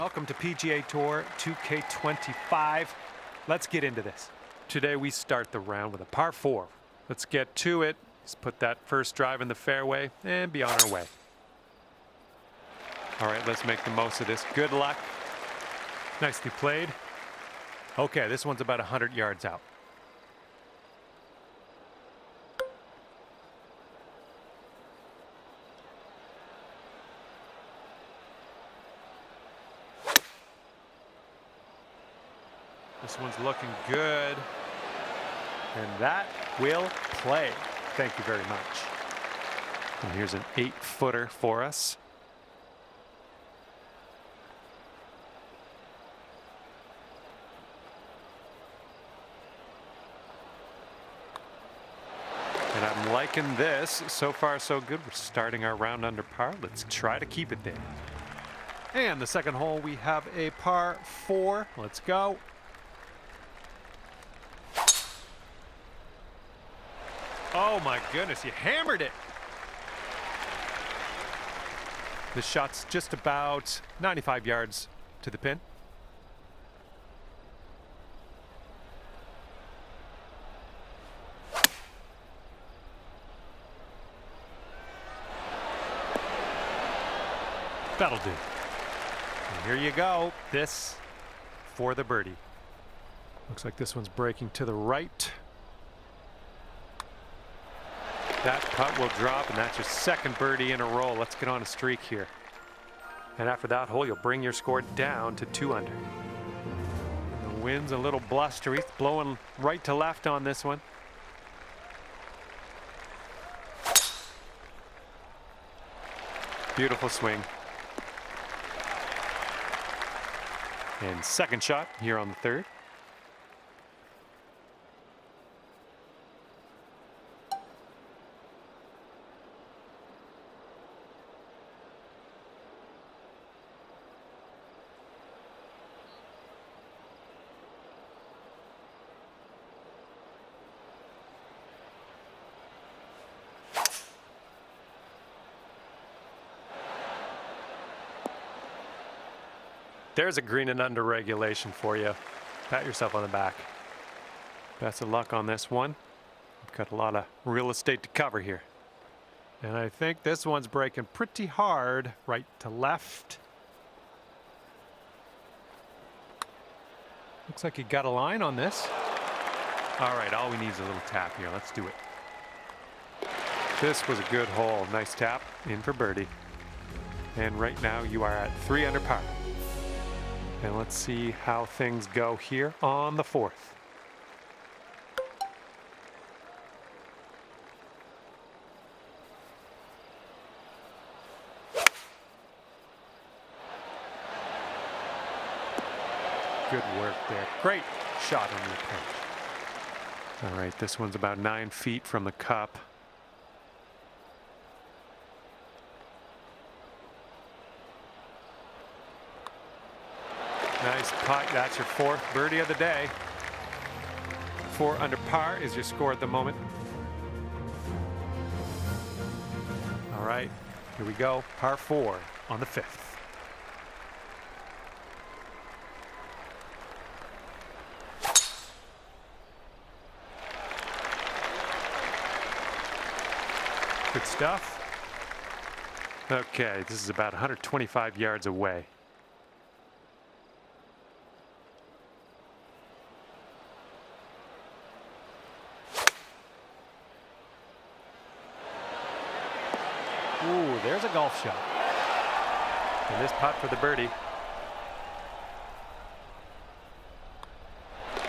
Welcome to PGA Tour 2K25. Let's get into this. Today we start the round with a par 4. Let's get to it. Let's put that first drive in the fairway and be on our way. All right, let's make the most of this. Good luck. Nicely played. Okay, this one's about 100 yards out. This one's looking good. And that will play. Thank you very much. And here's an 8-footer for us. And I'm liking this. So far, so good. We're starting our round under par. Let's try to keep it there. And the second hole, we have a par 4. Let's go. Oh my goodness, you hammered it. This shot's just about 95 yards to the pin. That'll do. And here you go. This for the birdie. Looks like this one's breaking to the right. That putt will drop, and that's your second birdie in a row. Let's get on a streak here. And after that hole, you'll bring your score down to 2 under. The wind's a little blustery. It's blowing right to left on this one. Beautiful swing. And second shot here on the third. There's a green and under regulation for you. Pat yourself on the back. Best of luck on this one. We've got a lot of real estate to cover here. And I think this one's breaking pretty hard right to left. Looks like you got a line on this. All right, all we need is a little tap here. Let's do it. This was a good hole. Nice tap in for birdie. And right now you are at 3 under par. And let's see how things go here on the fourth. Good work there. Great shot on the approach. All right, this one's about 9 feet from the cup. Nice putt. That's your 4th birdie of the day. 4 under par is your score at the moment. All right, here we go. Par 4 on the 5th. Good stuff. Okay, this is about 125 yards away. Ooh, there's a golf shot. And this putt for the birdie.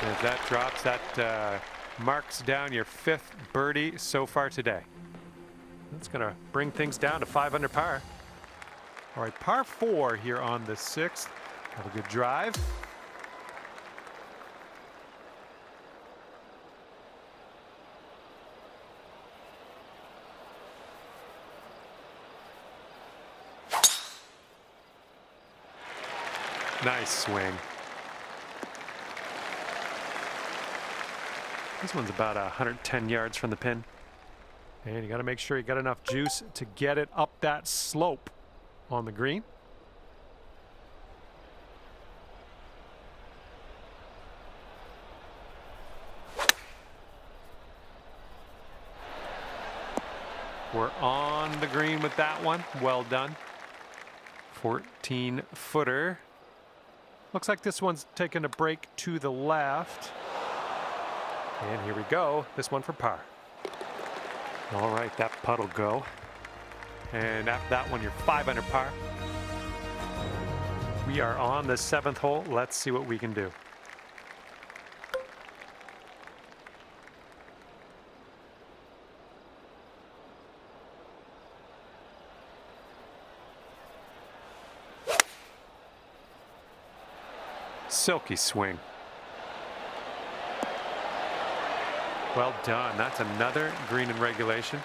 As that drops, that marks down your 5th birdie so far today. That's going to bring things down to 5 under par. All right, par 4 here on the 6th. Have a good drive. Nice swing. This one's about 110 yards from the pin. And you got to make sure you got enough juice to get it up that slope on the green. We're on the green with that one. Well done. 14-footer. Looks like this one's taking a break to the left. And here we go. This one for par. All right, that putt'll go. And after that one, you're 5 under par. We are on the 7th hole. Let's see what we can do. Silky swing. Well done. That's another green in regulation.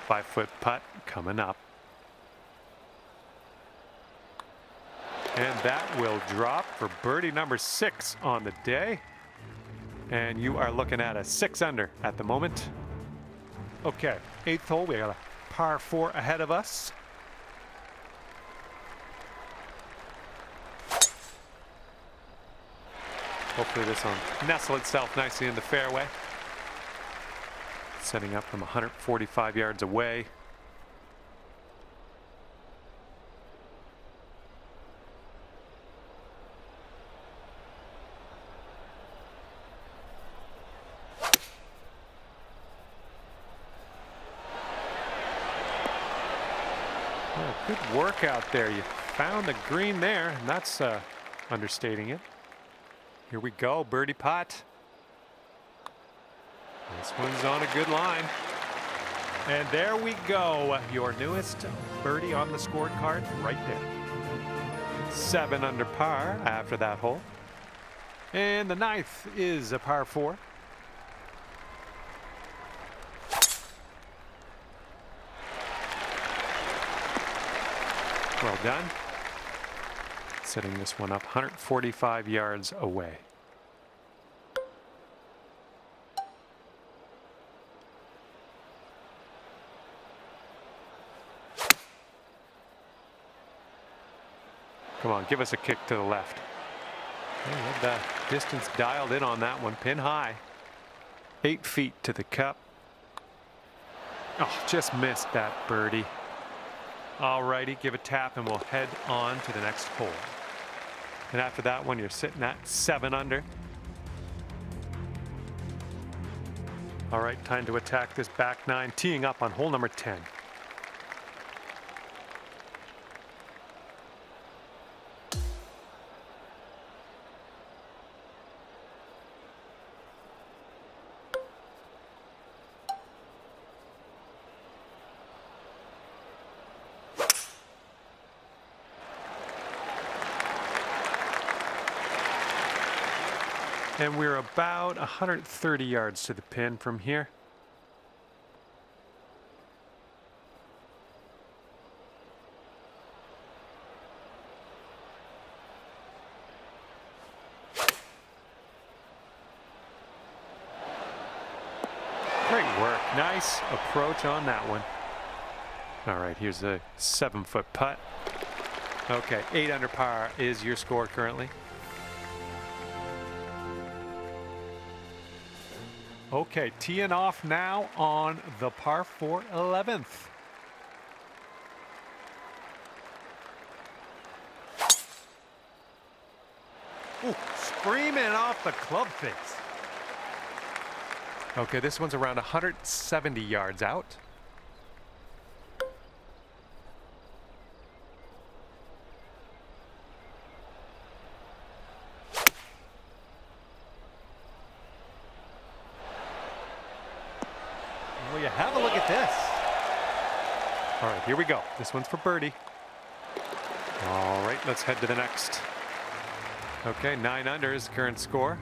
5-foot putt coming up. And that will drop for birdie number 6 on the day. And you are looking at a 6 under at the moment. Okay, 8th hole. We got a par 4 ahead of us. Hopefully this will nestle itself nicely in the fairway. Setting up from 145 yards away. Oh, good work out there. You found the green there, and that's understating it. Here we go, birdie putt. This one's on a good line. And there we go. Your newest birdie on the scorecard right there. 7 under par after that hole. And the 9th is a par 4. Well done. Setting this one up 145 yards away. Come on, give us a kick to the left. We had the distance dialed in on that one, pin high. 8 feet to the cup. Oh, just missed that birdie. All righty, give a tap and we'll head on to the next hole. And after that one, you're sitting at 7 under. All right, time to attack this back 9, teeing up on hole number 10. And we're about 130 yards to the pin from here. Great work. Nice approach on that one. All right, here's a 7-foot putt. Okay, 8 under par is your score currently. Okay, teeing off now on the par 4 11th. Ooh, screaming off the club face. Okay, this one's around 170 yards out. Will you have a look at this? All right, here we go. This one's for birdie. All right, let's head to the next. Okay, 9 under is the current score.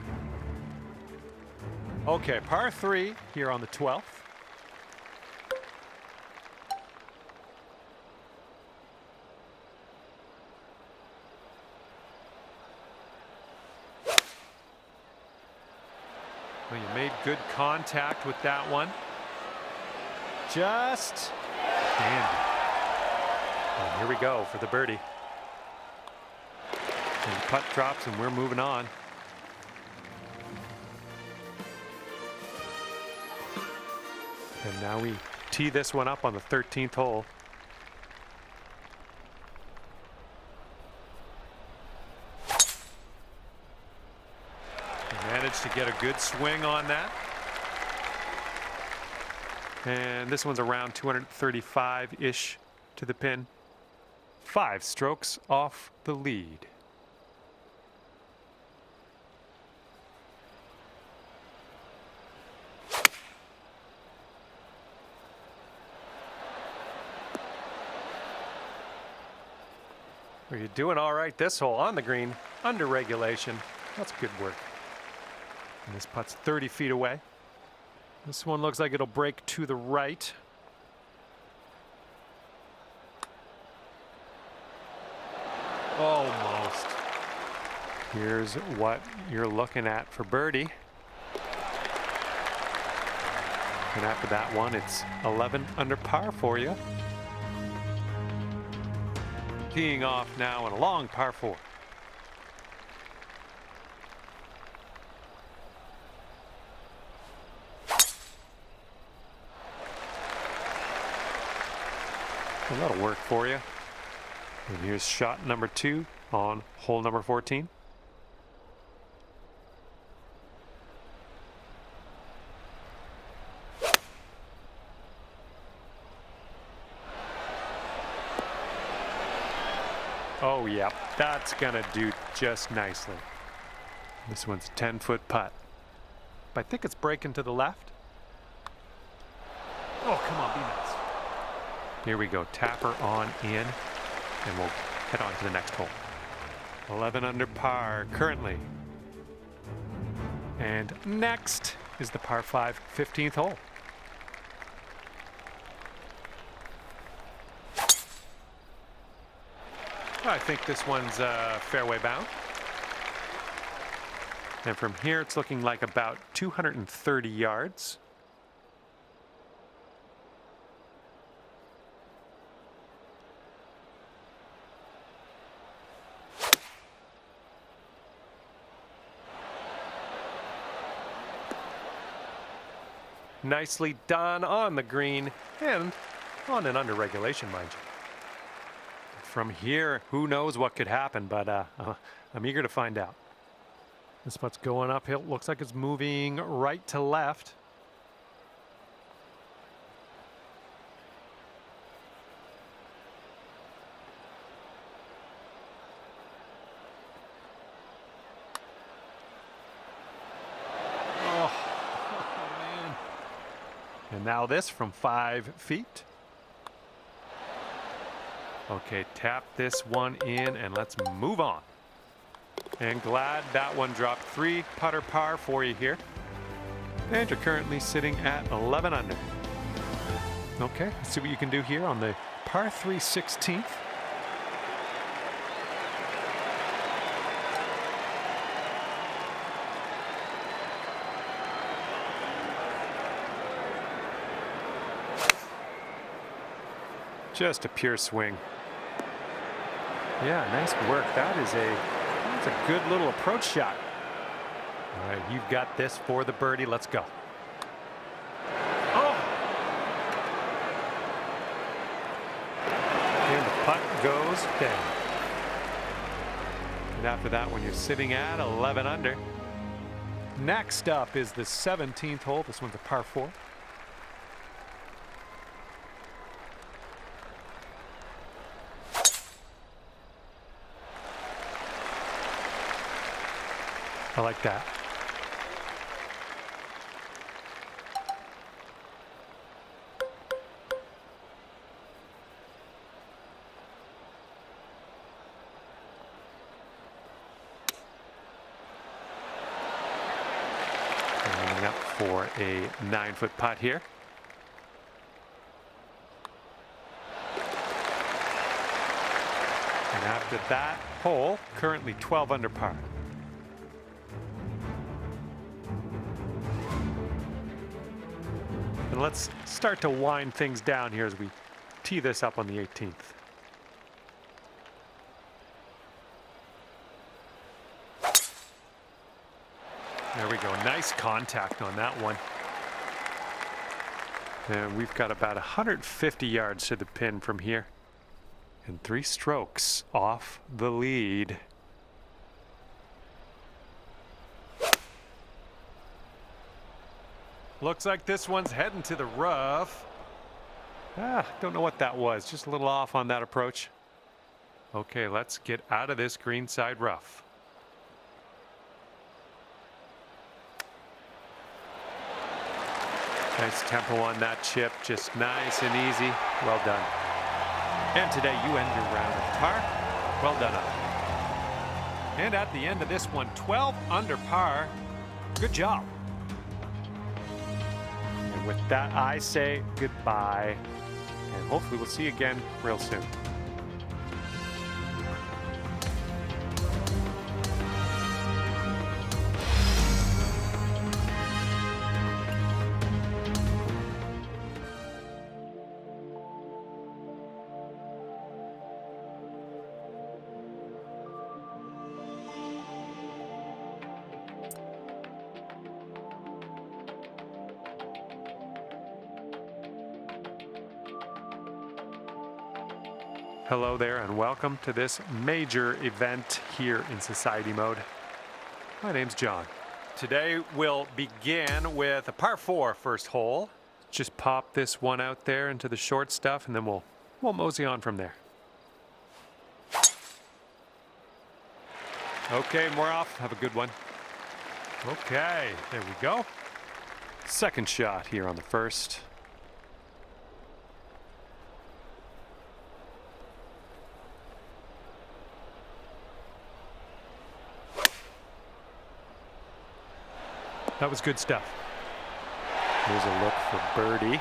Okay, par 3 here on the 12th. Well, you made good contact with that one. Just dandy. And here we go for the birdie. And the putt drops and we're moving on. And now we tee this one up on the 13th hole. He managed to get a good swing on that. And this one's around 235-ish to the pin. 5 strokes off the lead. Well, you're doing all right this hole on the green, under regulation. That's good work. And this putt's 30 feet away. This one looks like it'll break to the right. Almost. Here's what you're looking at for birdie. And after that one, it's 11 under par for you. Teeing off now on a long par 4. Well, that'll work for you. And here's shot number 2 on hole number 14. Oh, yeah, that's gonna do just nicely. This one's a 10-foot putt. But I think it's breaking to the left. Oh, come on, be nice. Here we go, tapper on in, and we'll head on to the next hole. 11 under par currently. And next is the par 5 15th hole. I think this one's fairway bound. And from here, it's looking like about 230 yards. Nicely done on the green and on and under regulation, mind you. From here, who knows what could happen, but I'm eager to find out. This putt's going uphill. Looks like it's moving right to left. Oh, man. And now this from 5 feet. Okay, tap this one in and let's move on. And glad that one dropped. 3 putter par for you here. And you're currently sitting at 11 under. Okay, let's see what you can do here on the par 3 16th. Just a pure swing. Yeah, nice work. That's a good little approach shot. All right, you've got this for the birdie. Let's go. Oh! And the putt goes down. And after that one, you're sitting at 11 under. Next up is the 17th hole. This one's a par 4. I like that. Lining up for a 9-foot putt here. And after that hole, currently 12 under par. And let's start to wind things down here as we tee this up on the 18th. There we go. Nice contact on that one. And we've got about 150 yards to the pin from here. And 3 strokes off the lead. Looks like this one's heading to the rough. Don't know what that was. Just a little off on that approach. Okay, let's get out of this greenside rough. Nice tempo on that chip, just nice and easy. Well done. And today you end your round of par. Well done up. And at the end of this one, 12 under par. Good job. And with that, I say goodbye. And hopefully we'll see you again real soon. Hello there and welcome to this major event here in Society Mode. My name's John. Today we'll begin with a par 4 first hole. Just pop this one out there into the short stuff and then we'll mosey on from there. Okay, more off. Have a good one. Okay, there we go. Second shot here on the first. That was good stuff. Here's a look for birdie.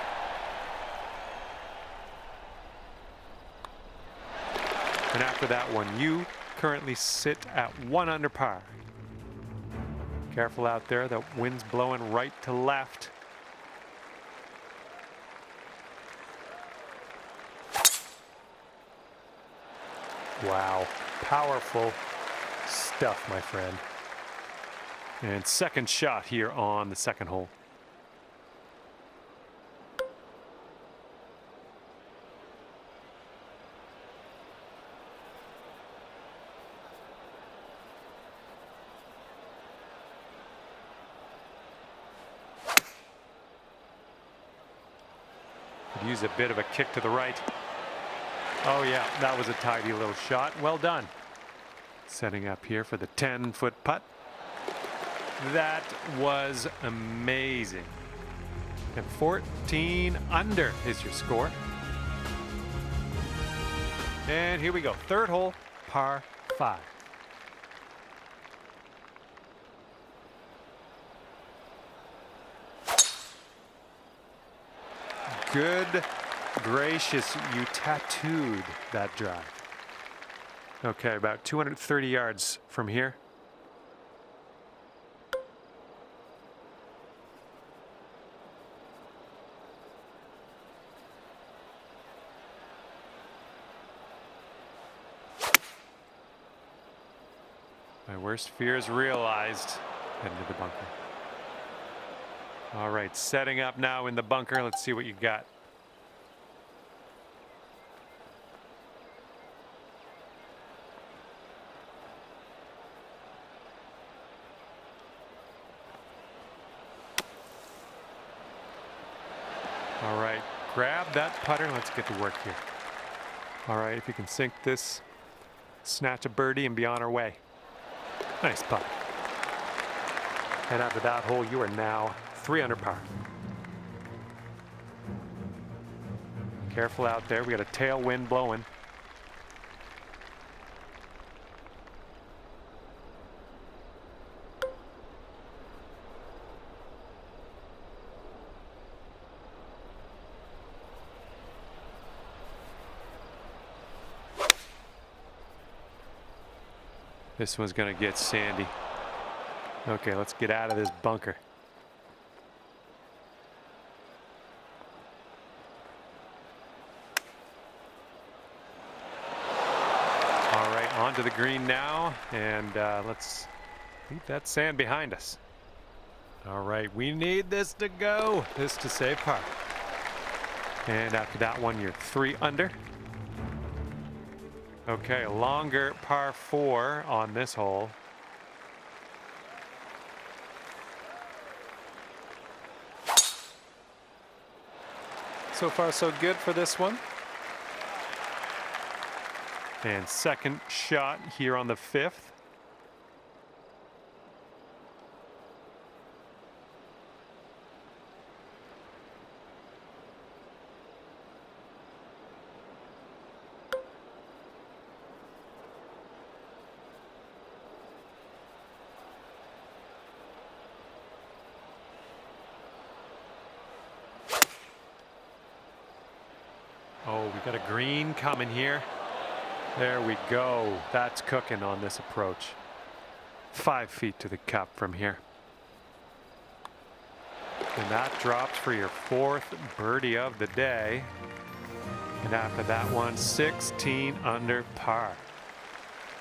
And after that one, you currently sit at 1 under par. Careful out there, the wind's blowing right to left. Wow, powerful stuff, my friend. And second shot here on the second hole. Could use a bit of a kick to the right. Oh yeah, that was a tidy little shot. Well done. Setting up here for the 10-foot putt. That was amazing. And 14 under is your score. And here we go. Third hole, par 5. Good gracious, you tattooed that drive. Okay, about 230 yards from here. My worst fears realized. Heading to the bunker. All right, setting up now in the bunker. Let's see what you got. All right, grab that putter. Let's get to work here. All right, if you can sink this, snatch a birdie and be on our way. Nice putt. And after that hole, you are now 3 under par. Careful out there. We got a tailwind blowing. This one's going to get sandy. Okay, let's get out of this bunker. All right, onto the green now, and let's leave that sand behind us. All right, we need this to go. This to save par. And after that one, you're 3 under. Okay, longer par 4 on this hole. So far, so good for this one. And second shot here on the 5th. Oh, we got a green coming here. There we go. That's cooking on this approach. 5 feet to the cup from here. And that drops for your 4th birdie of the day. And after that one, 16 under par.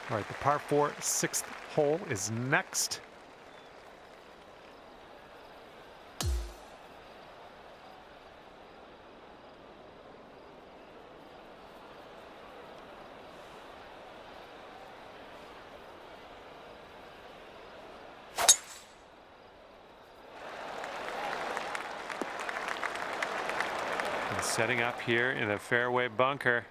All right, the par 4 6th hole is next. And setting up here in a fairway bunker.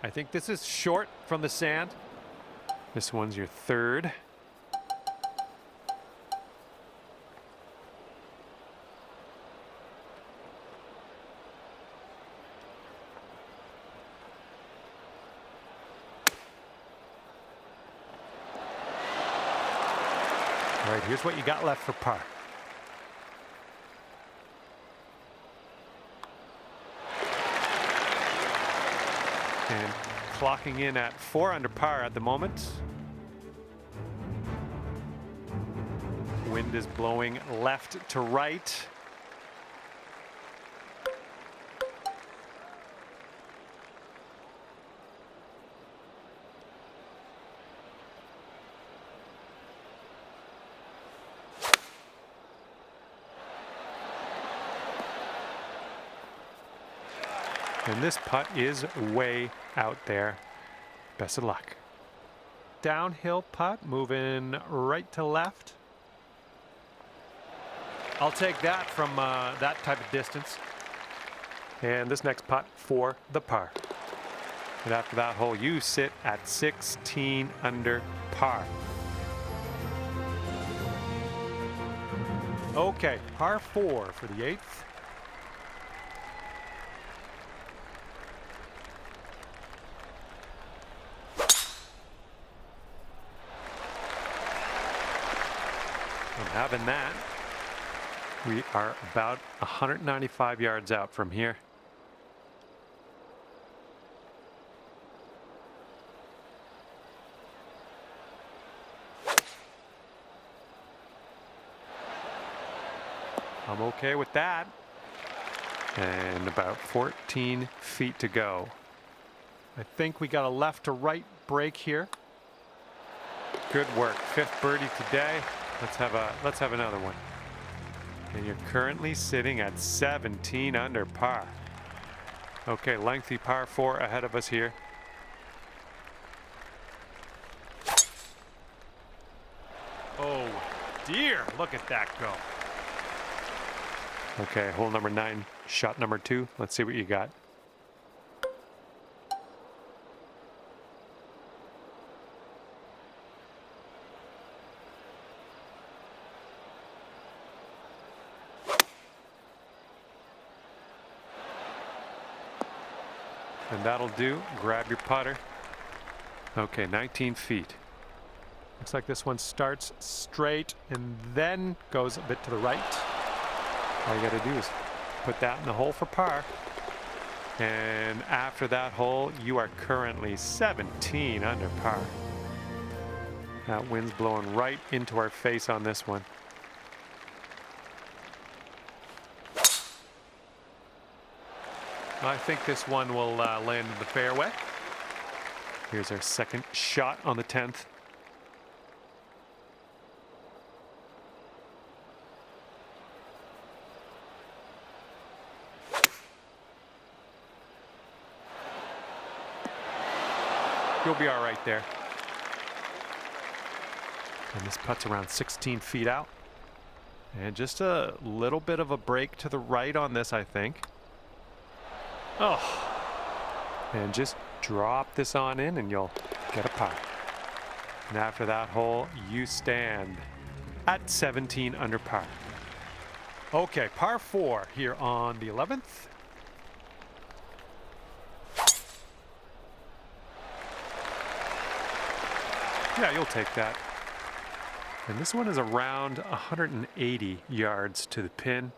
I think this is short from the sand. This one's your 3rd. All right, here's what you got left for par. And clocking in at 4 under par at the moment. Wind is blowing left to right. And this putt is way out there. Best of luck. Downhill putt, moving right to left. I'll take that from that type of distance. And this next putt for the par. And after that hole, you sit at 16 under par. Okay, par 4 for the 8th. I'm having that. We are about 195 yards out from here. I'm okay with that. And about 14 feet to go. I think we got a left to right break here. Good work. 5th birdie today. Let's have another one. And you're currently sitting at 17 under par. Okay, lengthy par 4 ahead of us here. Oh dear, look at that go. Okay, hole number 9, shot number 2. Let's see what you got. And that'll do. Grab your putter. Okay, 19 feet. Looks like this one starts straight and then goes a bit to the right. All you got to do is put that in the hole for par. And after that hole, you are currently 17 under par. That wind's blowing right into our face on this one. I think this one will land in the fairway. Here's our second shot on the 10th. You'll be all right there. And this putt's around 16 feet out. And just a little bit of a break to the right on this, I think. Oh. And just drop this on in and you'll get a par. And after that hole, you stand at 17 under par. Okay, par 4 here on the 11th. Yeah, you'll take that. And this one is around 180 yards to the pin.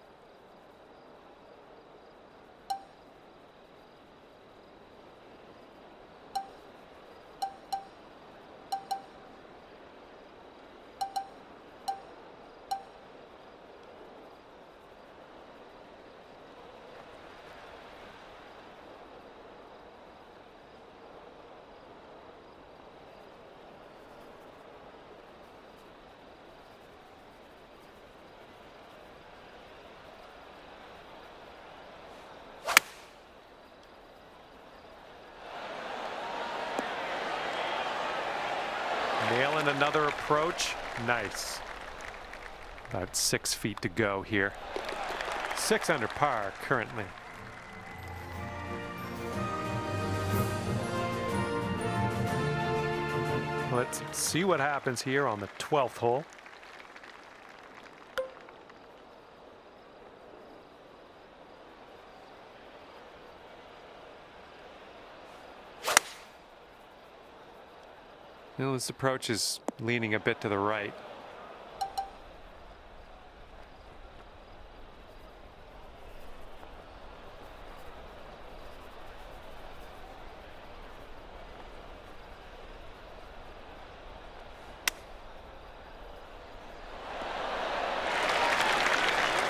Nailing another approach. Nice. About 6 feet to go here. 6 under par currently. Let's see what happens here on the 12th hole. Well, this approach is leaning a bit to the right.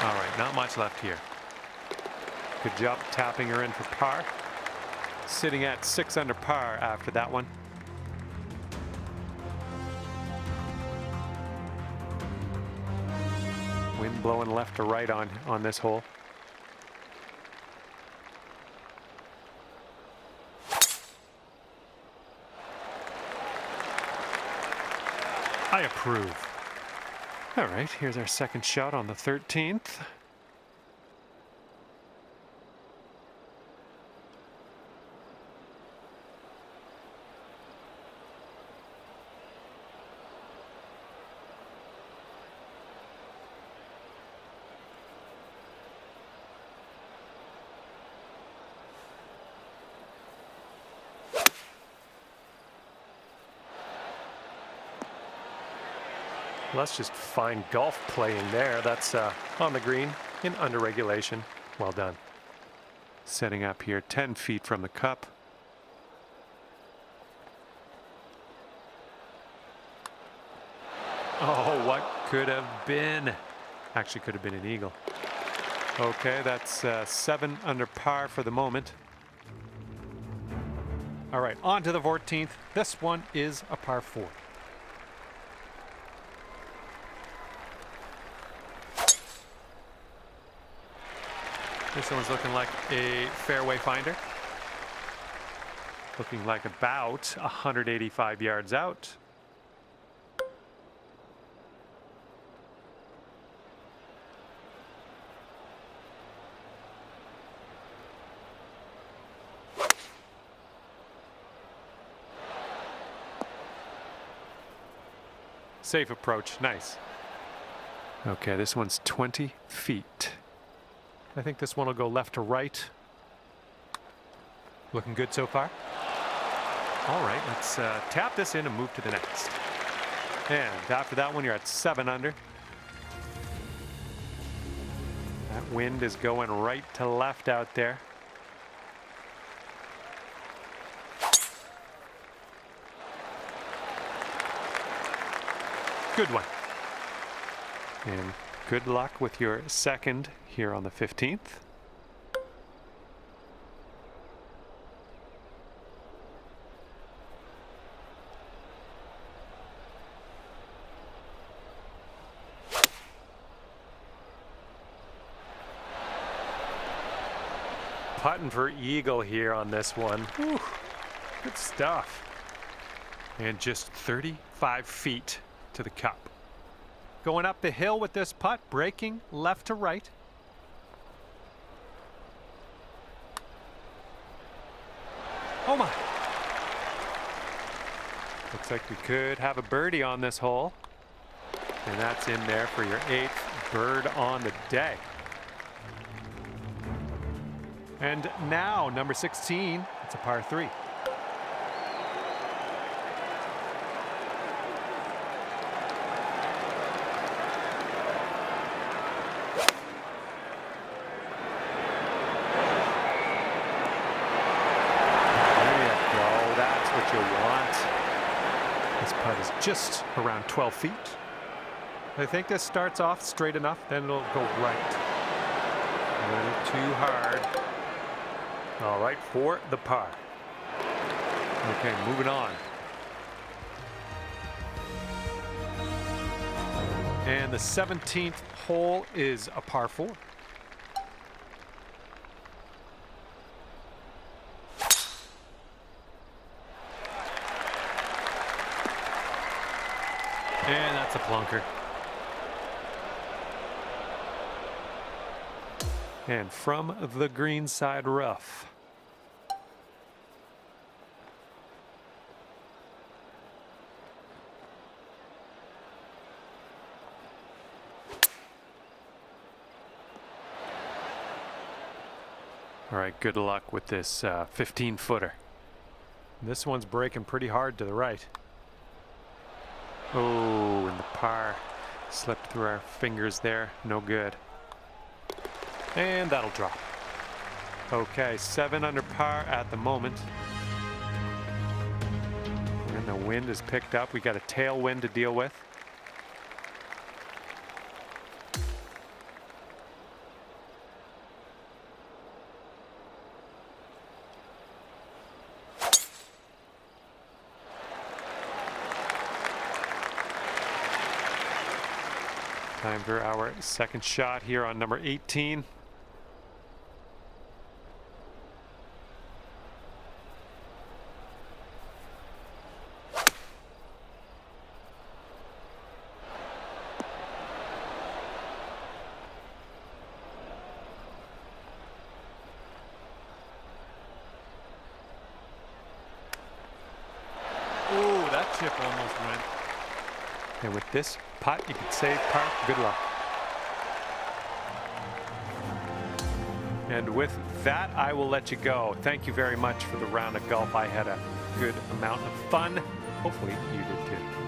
All right, not much left here. Good job tapping her in for par. Sitting at 6 under par after that one. Wind blowing left to right on this hole. I approve. All right, here's our second shot on the 13th. Well, that's just fine golf playing there. That's on the green in under regulation. Well done. Setting up here 10 feet from the cup. Oh, what could have been? Actually could have been an eagle. Okay, that's 7 under par for the moment. All right, on to the 14th. This one is a par 4. This one's looking like a fairway finder. Looking like about 185 yards out. Safe approach, nice. Okay, this one's 20 feet. I think this one will go left to right. Looking good so far. All right, let's tap this in and move to the next. And after that one, you're at 7 under. That wind is going right to left out there. Good one. And good luck with your second here on the 15th. Putting for eagle here on this one. Whew, good stuff. And just 35 feet to the cup. Going up the hill with this putt, breaking left to right. Oh my. Looks like we could have a birdie on this hole. And that's in there for your 8th bird on the day. And now, number 16, it's a par 3. You want. This putt is just around 12 feet. I think this starts off straight enough, then it'll go right. A little too hard. All right, for the par. Okay, moving on. And the 17th hole is a par 4. And that's a plunker. And from the green side rough. All right, good luck with this 15-footer. This one's breaking pretty hard to the right. Oh, and the par slipped through our fingers there. No good. And that'll drop. Okay, 7 under par at the moment. And the wind is picked up. We got a tailwind to deal with. Time for our second shot here on number 18. Oh, that chip almost went. And with this putt, you could save par. Good luck. And with that, I will let you go. Thank you very much for the round of golf. I had a good amount of fun. Hopefully you did too.